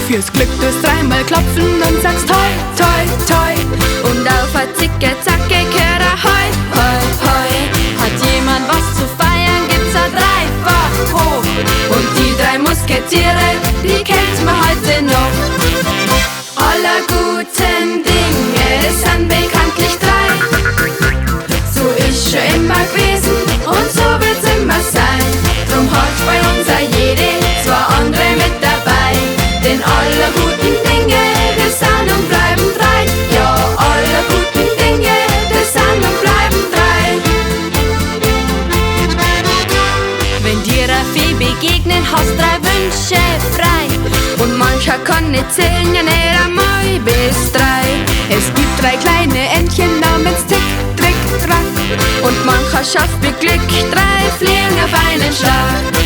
Fürs Glück tust dreimal klopfen und sagst toi, toi, toi. Und auf a Zicke, Zacke, kehrt a hoi, hoi, hoi. Hat jemand was zu feiern, gibt's a dreifach hoch. Und die drei Musketiere, die kennt man heute noch. Aller guten Dinge sind bekanntlich drei. So ist schon immer gewesen und so wird's immer sein. Drum hat bei uns a jede zwei andere mit dabei. Denn alle guten Dinge, das sind und bleiben drei. Ja, alle guten Dinge, das sind und bleiben drei. Wenn dir a Fee begegnet, hast drei Wünsche frei. Und mancher kann nicht zählen, ja nicht einmal bis drei. Es gibt drei kleine Entchen namens Tick, Trick, Track. Und mancher schafft mit Glück drei Fliegen auf einen Schlag.